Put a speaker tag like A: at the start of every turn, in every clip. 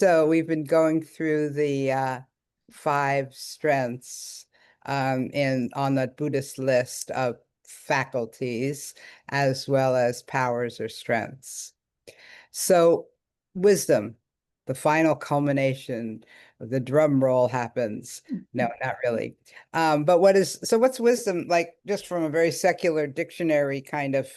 A: So we've been going through the five strengths on the Buddhist list of faculties, as well as powers or strengths. So wisdom, the final culmination, the drum roll happens. No, not really. But what's wisdom like, just from a very secular dictionary kind of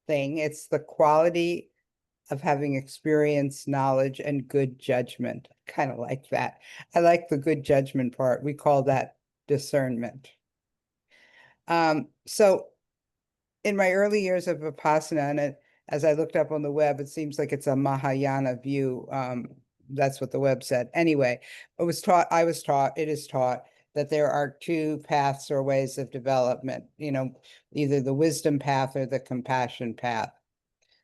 A: thing? It's the quality of having experience, knowledge, and good judgment. Kind of like that. I like the good judgment part. We call that discernment. So in my early years of Vipassana, and as I looked up on the web, it seems like it's a Mahayana view. That's what the web said. Anyway, I was taught, it is taught that there are two paths or ways of development, either the wisdom path or the compassion path.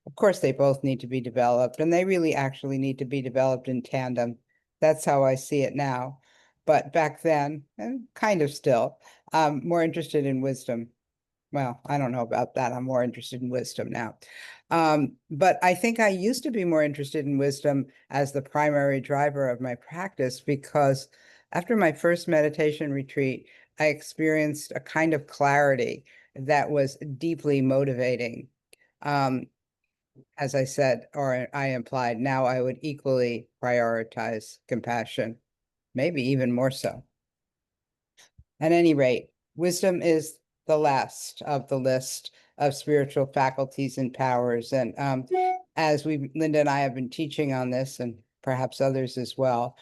A: Of course, they both need to be developed, and they really actually need to be developed in tandem. That's how I see it now. But back then, and kind of still, I'm more interested in wisdom. Well, I don't know about that. I'm more interested in wisdom now. But I think I used to be more interested in wisdom as the primary driver of my practice, because after my first meditation retreat, I experienced a kind of clarity that was deeply motivating. As I said, or I implied, now I would equally prioritize compassion, maybe even more so. At any rate, wisdom is the last of the list of spiritual faculties and powers. And as Linda and I have been teaching on this, and perhaps others as well,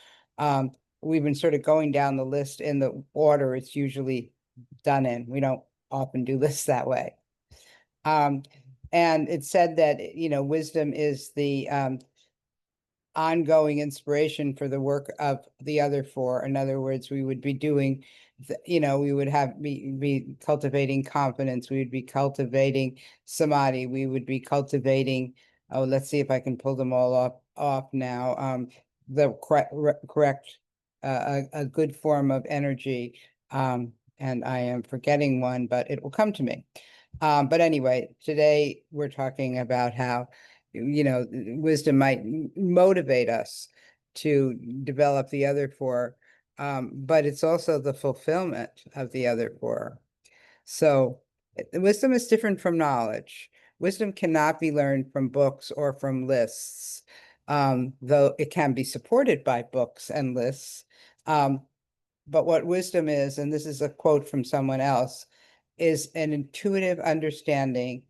A: we've been sort of going down the list in the order it's usually done in. We don't often do lists that way. And it said that, wisdom is the ongoing inspiration for the work of the other four. In other words, we would be doing, we would be cultivating confidence. We would be cultivating samadhi. We would be cultivating, let's see if I can pull them all off now. The correct, a good form of energy. And I am forgetting one, but it will come to me. But anyway, today we're talking about how, wisdom might motivate us to develop the other four, but it's also the fulfillment of the other four. So wisdom is different from knowledge. Wisdom cannot be learned from books or from lists, though it can be supported by books and lists. But what wisdom is, and this is a quote from someone else, is an intuitive understanding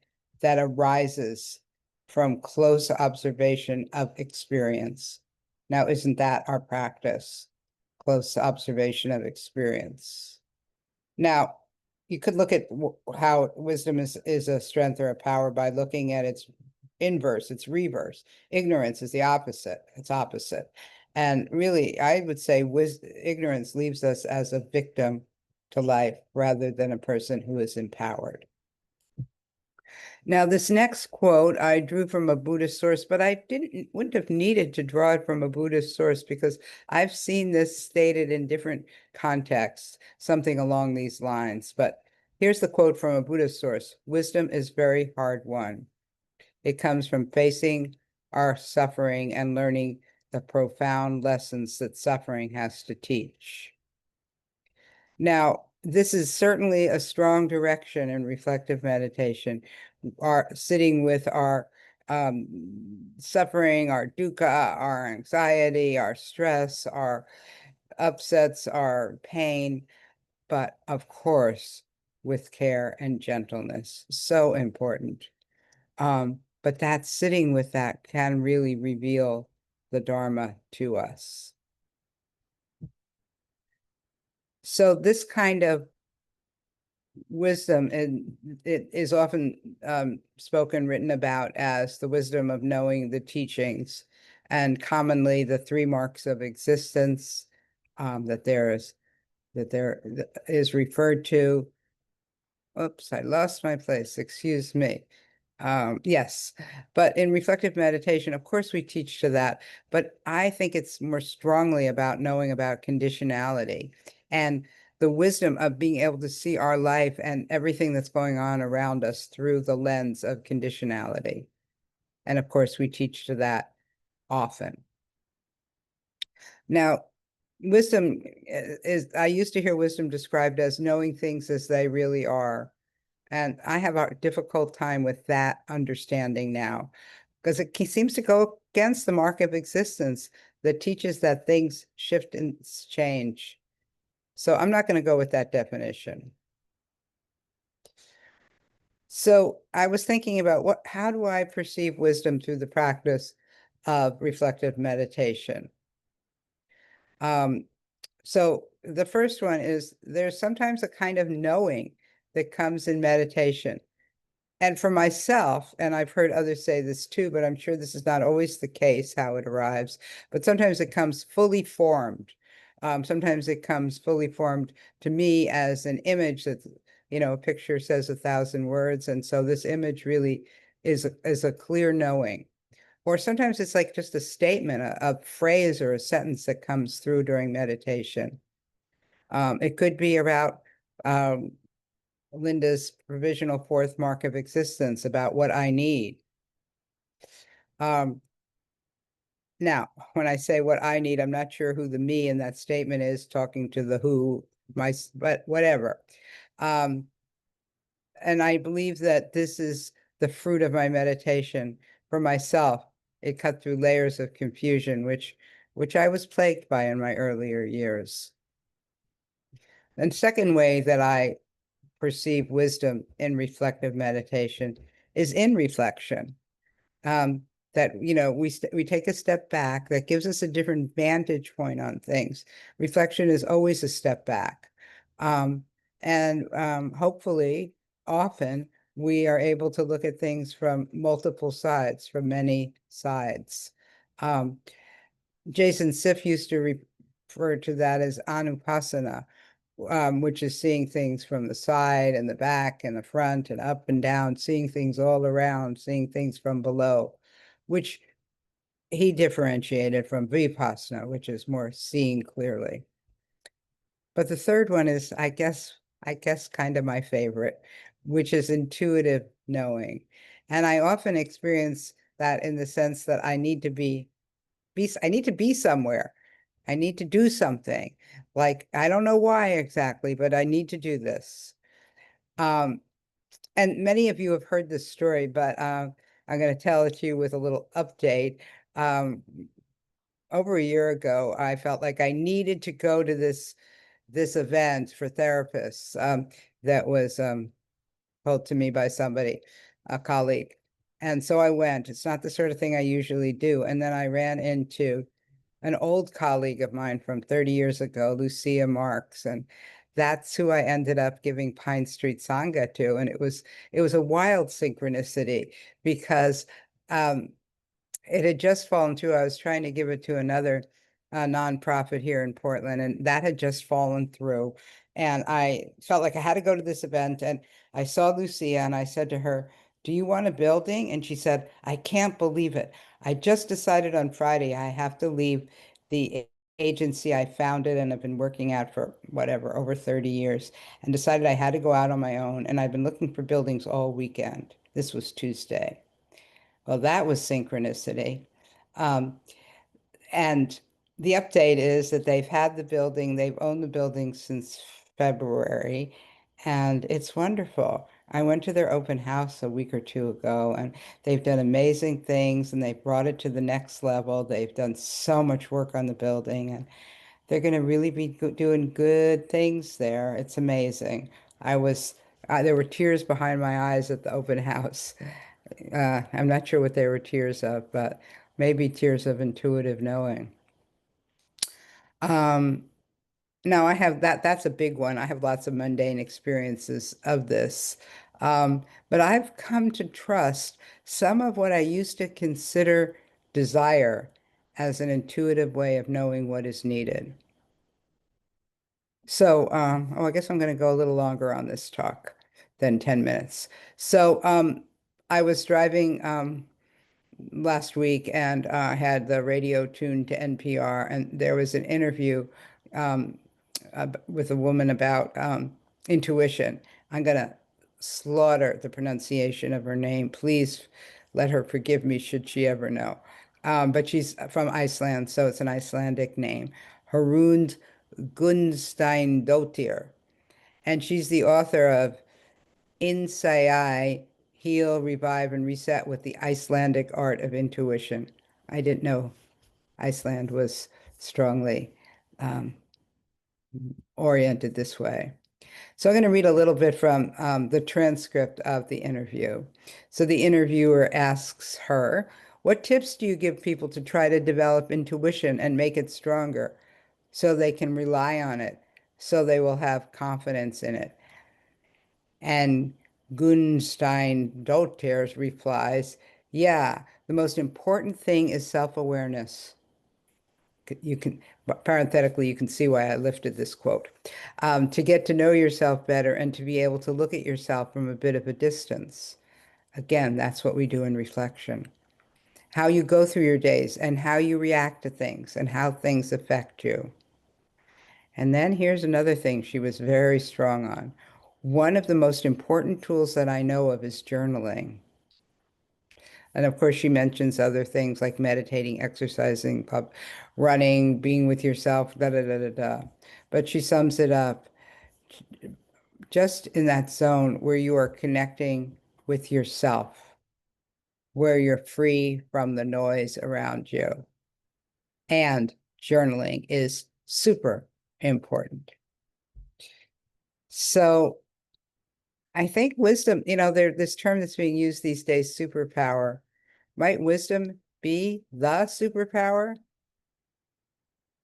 A: that arises from close observation of experience. Now, isn't that our practice? Close observation of experience. Now, you could look at how wisdom is a strength or a power by looking at its inverse, its reverse. Ignorance is the opposite. It's opposite. And really, I would say ignorance leaves us as a victim to life rather than a person who is empowered. Now, this next quote I drew from a Buddhist source, but I wouldn't have needed to draw it from a Buddhist source because I've seen this stated in different contexts, something along these lines. But here's the quote from a Buddhist source: "Wisdom is very hard won. It comes from facing our suffering and learning the profound lessons that suffering has to teach." Now, this is certainly a strong direction in reflective meditation. Sitting with our suffering, our dukkha, our anxiety, our stress, our upsets, our pain, but of course, with care and gentleness. So important. But that sitting with that can really reveal the Dharma to us. So this kind of wisdom, and it is often written about as the wisdom of knowing the teachings, and commonly the three marks of existence that there is referred to. Oops, I lost my place. Excuse me. Yes, but in reflective meditation, of course, we teach to that, but I think it's more strongly about knowing about conditionality and the wisdom of being able to see our life and everything that's going on around us through the lens of conditionality. And of course, we teach to that often. Now, wisdom I used to hear wisdom described as knowing things as they really are. And I have a difficult time with that understanding now, because it seems to go against the mark of existence that teaches that things shift and change. So I'm not going to go with that definition. So I was thinking about how do I perceive wisdom through the practice of reflective meditation? So the first one is there's sometimes a kind of knowing that comes in meditation. And for myself, and I've heard others say this too, but I'm sure this is not always the case how it arrives, but sometimes it comes fully formed. Sometimes it comes fully formed to me as an image that, a picture says 1,000 words. And so this image really is a clear knowing. Or sometimes it's like just a statement, a phrase or a sentence that comes through during meditation. It could be about Linda's provisional fourth mark of existence, about what I need. Now, when I say what I need, I'm not sure who the me in that statement is talking to the who, but whatever. And I believe that this is the fruit of my meditation for myself. It cut through layers of confusion, which I was plagued by in my earlier years. And second way that I perceive wisdom in reflective meditation is in reflection. That we take a step back, that gives us a different vantage point on things. Reflection is always a step back. And hopefully, often, we are able to look at things from multiple sides, from many sides. Jason Siff used to refer to that as anupassana, which is seeing things from the side and the back and the front and up and down, seeing things all around, seeing things from below, which he differentiated from vipassana, which is more seeing clearly. But the third one is, I guess, kind of my favorite, which is intuitive knowing. And I often experience that in the sense that I need to be somewhere. I need to do something. Like, I don't know why exactly, but I need to do this. And many of you have heard this story, but I'm going to tell it to you with a little update. Over a year ago, I felt like I needed to go to this event for therapists that was told to me by somebody, a colleague. And so I went. It's not the sort of thing I usually do. And then I ran into an old colleague of mine from 30 years ago, Lucia Marks, and that's who I ended up giving Pine Street Sangha to. And it was a wild synchronicity because it had just fallen through. I was trying to give it to another nonprofit here in Portland, and that had just fallen through. And I felt like I had to go to this event. And I saw Lucia and I said to her, "Do you want a building?" And she said, "I can't believe it. I just decided on Friday I have to leave the agency I founded and have been working at for whatever, over 30 years, and decided I had to go out on my own. And I've been looking for buildings all weekend." This was Tuesday. Well, that was synchronicity. Um, and the update is that they've had the building, they've owned the building since February, and it's wonderful. I went to their open house a week or two ago, and they've done amazing things, and they've brought it to the next level. They've done so much work on the building, and they're going to really be doing good things there. It's amazing. There were tears behind my eyes at the open house. I'm not sure what they were tears of, but maybe tears of intuitive knowing. Um, Now I have that's a big one. I have lots of mundane experiences of this. But I've come to trust some of what I used to consider desire as an intuitive way of knowing what is needed. So, I guess I'm going to go a little longer on this talk than 10 minutes. So, I was driving last week and had the radio tuned to NPR, and there was an interview um, with a woman about intuition. I'm going to slaughter the pronunciation of her name. Please let her forgive me should she ever know. But she's from Iceland, so it's an Icelandic name. Harund Gunnsteinsdóttir. And she's the author of Insight, Heal, Revive, and Reset with the Icelandic Art of Intuition. I didn't know Iceland was strongly um, oriented this way. So I'm going to read a little bit from the transcript of the interview. So the interviewer asks her, what tips do you give people to try to develop intuition and make it stronger so they can rely on it, so they will have confidence in it? And Gunstein Dottirs replies, yeah, the most important thing is self-awareness. You can, parenthetically, you can see why I lifted this quote. To get to know yourself better and to be able to look at yourself from a bit of a distance. Again, that's what we do in reflection. How you go through your days and how you react to things and how things affect you. And then here's another thing she was very strong on. One of the most important tools that I know of is journaling. And of course, she mentions other things like meditating, exercising, running, being with yourself, da da da da da. But she sums it up just in that zone where you are connecting with yourself, where you're free from the noise around you. And journaling is super important. So I think wisdom, this term that's being used these days, superpower, might wisdom be the superpower?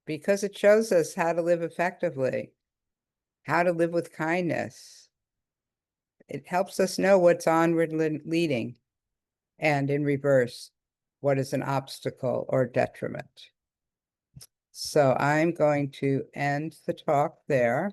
A: Because it shows us how to live effectively, how to live with kindness. It helps us know what's onward leading, and in reverse, what is an obstacle or detriment. So I'm going to end the talk there.